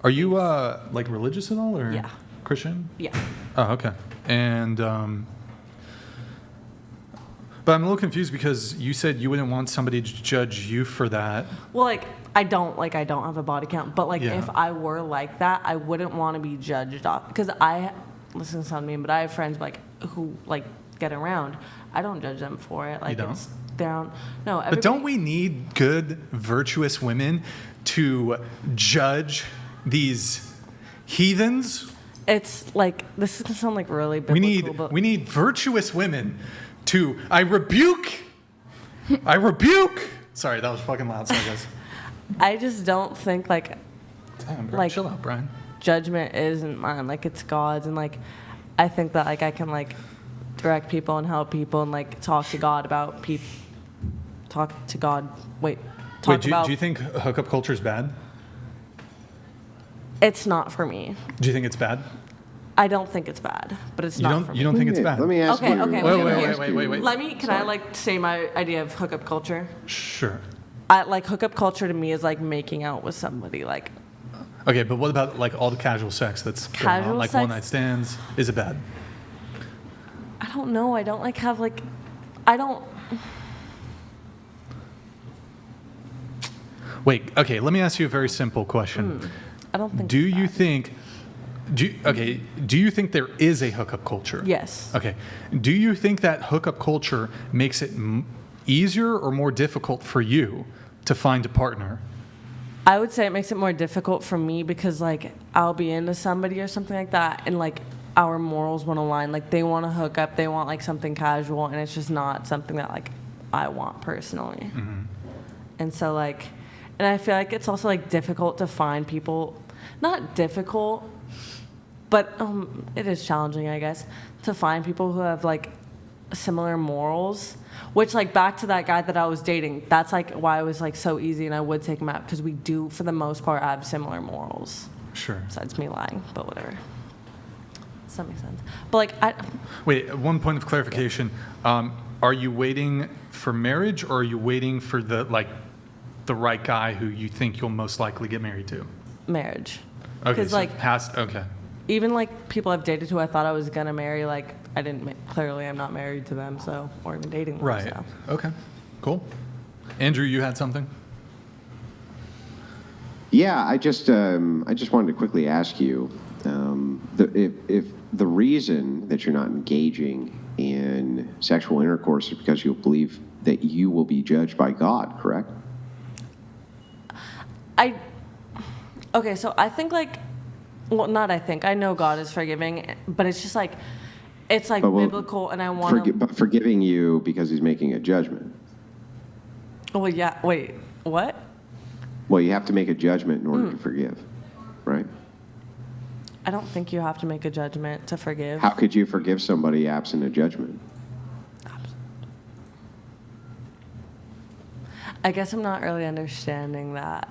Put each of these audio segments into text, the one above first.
Are you like religious at all, or Yeah. Christian? Yeah. Oh, okay. And but I'm a little confused because you said you wouldn't want somebody to judge you for that. Well, I don't have a body count, but Yeah. if I were like that, I wouldn't want to be judged off because listen to sound mean, but I have friends who get around. I don't judge them for it. You don't? It's their own. No, But don't we need good, virtuous women to judge these heathens? It's this is gonna sound really biblical. We need virtuous women to I rebuke. Sorry, that was fucking loud. Sorry, guys. I just don't think Damn, bro, chill out, Brian. judgment isn't mine. It's God's, and I think that I can direct people and help people and talk to God about people. Talk to God. Do you think hookup culture is bad? It's not for me. Do you think it's bad? I don't think it's bad, but it's not for me. You don't think it's bad? Let me ask Okay, you. okay, wait. Can I say my idea of hookup culture? Sure. Hookup culture to me is making out with somebody. Okay, but what about all the casual sex that's going on, Casual one sex? night stands? Is it bad? I don't know. I don't have I don't. Wait. Okay, let me ask you a very simple question. I don't think. Do it's you bad. think? Do you think there is a hookup culture? Yes. Okay. Do you think that hookup culture makes it easier or more difficult for you to find a partner? I would say it makes it more difficult for me because I'll be into somebody or something like that, and our morals won't align. They want to hook up, they want something casual, and it's just not something that I want personally. Mm-hmm. And so and I feel it's also difficult to find people. Not difficult, but it is challenging, I guess, to find people who have similar morals. Which back to that guy that I was dating, that's why it was so easy, and I would take him out because we do for the most part have similar morals. Sure. Besides me lying, but whatever. Does that make sense? But Wait, one point of clarification. Are you waiting for marriage, or are you waiting for the right guy who you think you'll most likely get married to? marriage. Okay, Because okay. even people I've dated who I thought I was gonna marry, I didn't. Clearly, I'm not married to them, so or even dating them. Right. So. Okay. Cool. Andrew, you had something? Yeah, I just wanted to quickly ask you, if the reason that you're not engaging in sexual intercourse is because you believe that you will be judged by God, correct? Okay, so I think well, not I think. I know God is forgiving, but it's just it's biblical, and I want to. But forgiving you because He's making a judgment. Well, yeah. Wait, what? Well, you have to make a judgment in order to forgive, right? I don't think you have to make a judgment to forgive. How could you forgive somebody absent a judgment? I guess I'm not really understanding that.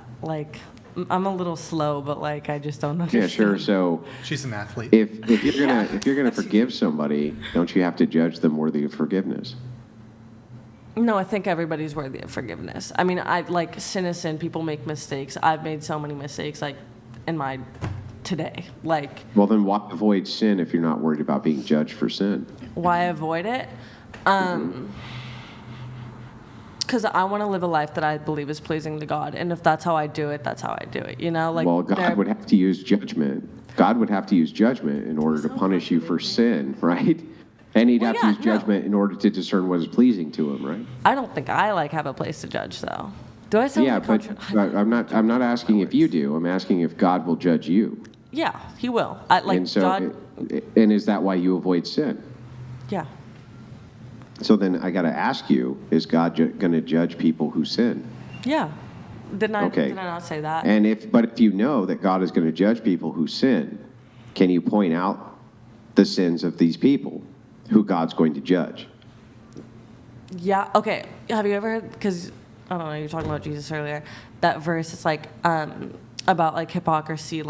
I'm a little slow, but I just don't understand. Yeah, sure. So She's an athlete. if you're gonna forgive somebody, don't you have to judge them worthy of forgiveness? No, I think everybody's worthy of forgiveness. I mean, sin is sin. People make mistakes. I've made so many mistakes, in my today. Well, then why avoid sin if you're not worried about being judged for sin? Why avoid it? Because I want to live a life that I believe is pleasing to God, and if that's how I do it, that's how I do it. Well, God would have to use judgment. God would have to use judgment in order to punish you for sin, right? And He'd have to use judgment in order to discern what is pleasing to Him, right? I don't think I have a place to judge, though. Do I sound but I'm not asking if you do. I'm asking if God will judge you. Yeah, He will. God. And is that why you avoid sin? Yeah. So then I got to ask you: is God going to judge people who sin? Yeah. Did I Okay. not say that? And if you know that God is going to judge people who sin, can you point out the sins of these people who God's going to judge? Yeah. Okay. Have you ever heard? Because I don't know. You were talking about Jesus earlier. That verse is about hypocrisy.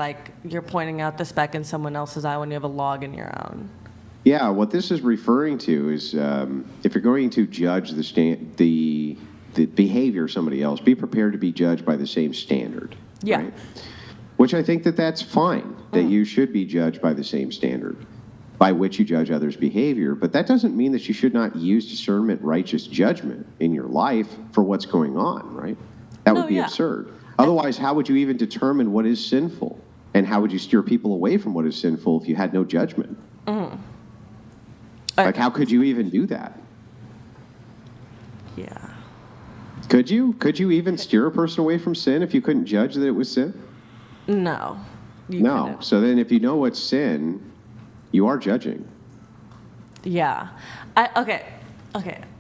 You're pointing out the speck in someone else's eye when you have a log in your own. Yeah. What this is referring to is if you're going to judge the behavior of somebody else, be prepared to be judged by the same standard. Yeah. Right? which I think that that's fine, that you should be judged by the same standard by which you judge others' behavior. But that doesn't mean that you should not use discernment, righteous judgment in your life for what's going on, right? That No, would be yeah. absurd. Otherwise, how would you even determine what is sinful? And how would you steer people away from what is sinful if you had no judgment? Like, how could you even do that? Yeah. Could you? Could you even steer a person away from sin if you couldn't judge that it was sin? No. You No. couldn't. So then if you know what's sin, you are judging. Yeah. Okay.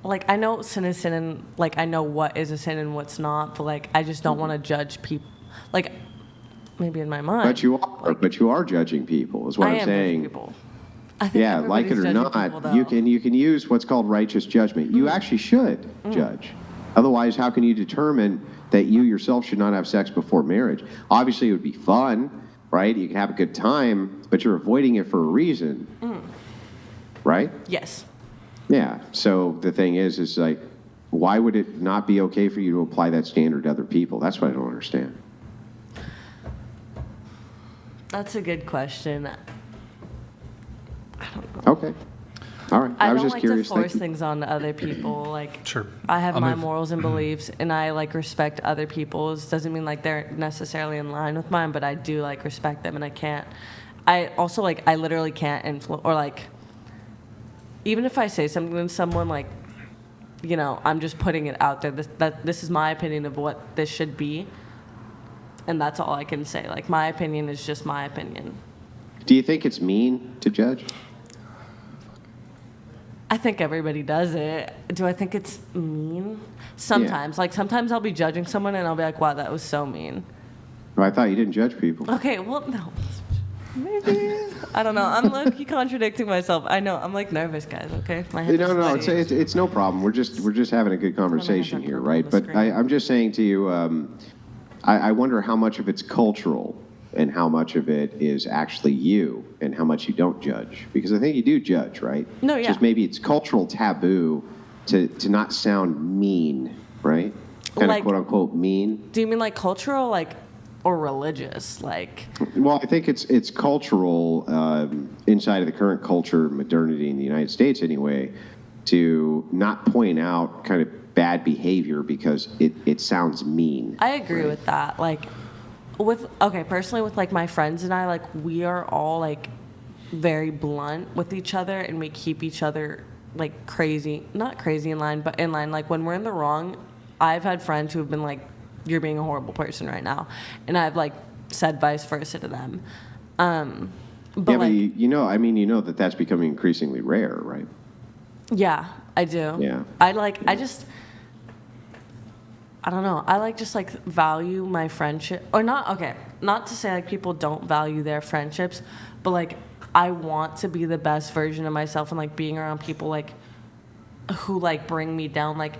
Like, I know sin is sin, and, like, I know what is a sin and what's not, but, like, I just don't want to judge people. Like, maybe in my mind. But you are judging people, is what I I'm am saying. judging people. I think Yeah, like it or everybody's judging not, people, you can use what's called righteous judgment. You actually should judge. Otherwise, how can you determine that you yourself should not have sex before marriage? Obviously, it would be fun, right? You can have a good time, but you're avoiding it for a reason, right? Yes. Yeah. So the thing is like, why would it not be okay for you to apply that standard to other people? That's what I don't understand. That's a good question. I don't know. Okay. All right. I was don't just like curious. to Thank force you. things on other people. Like, Sure. I have I'll my move. morals and beliefs, and I like respect other people's. Doesn't mean like they're necessarily in line with mine, but I do like respect them, and I can't. I also like I literally can't influence or like. Even if I say something to someone, like, you know, I'm just putting it out there. This is my opinion of what this should be, and that's all I can say. Like, my opinion is just my opinion. Do you think it's mean to judge? I think everybody does it. Do I think it's mean? Sometimes. Like, sometimes I'll be judging someone and I'll be like, wow, that was so mean. Oh, I thought you didn't judge people. Okay, well, no. Maybe. I don't know. I'm low-key contradicting myself. I know. I'm, like, nervous, guys, okay? My head is No, sweaty. it's no problem. We're just having a good conversation have here, purple right? on the But screen. I'm just saying to you, I wonder how much of it's cultural and how much of it is actually you and how much you don't judge. Because I think you do judge, right? No, yeah. Just maybe it's cultural taboo to not sound mean, right? Kind Like- of quote unquote mean. Do you mean, like, cultural, like, or religious? Like, Well, I think it's cultural inside of the current culture, modernity in the United States anyway, to not point out kind of bad behavior because it sounds mean. I agree right? with that. Like, personally with, like, my friends and I, like, we are all, like, very blunt with each other, and we keep each other, like, not crazy in line, but in line. Like, when we're in the wrong, I've had friends who have been like, you're being a horrible person right now. And I've, like, said vice versa to them. But, Yeah, like, but you know that that's becoming increasingly rare, right? yeah, I do. Yeah. I don't know. I like just like value my friendship, or not. Okay, not to say like people don't value their friendships, but like I want to be the best version of myself, and like being around people like who like bring me down, like,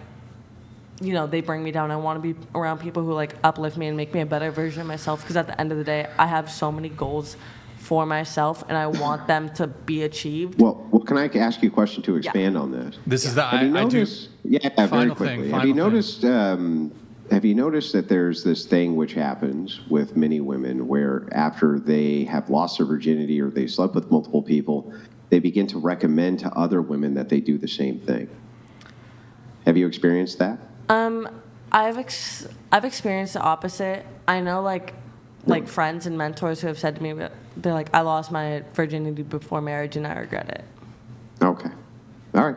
you know, they bring me down. I want to be around people who like uplift me and make me a better version of myself, because at the end of the day, I have so many goals for myself, and I want them to be achieved. Well, can I ask you a question to expand on this? This is the Have you I do. noticed? Yeah, very Final quickly. thing, Have you final thing. noticed? Have you noticed that there's this thing which happens with many women where after they have lost their virginity or they slept with multiple people, they begin to recommend to other women that they do the same thing? Have you experienced that? I've experienced the opposite. I know like friends and mentors who have said to me, they're like, I lost my virginity before marriage and I regret it. Okay. All right.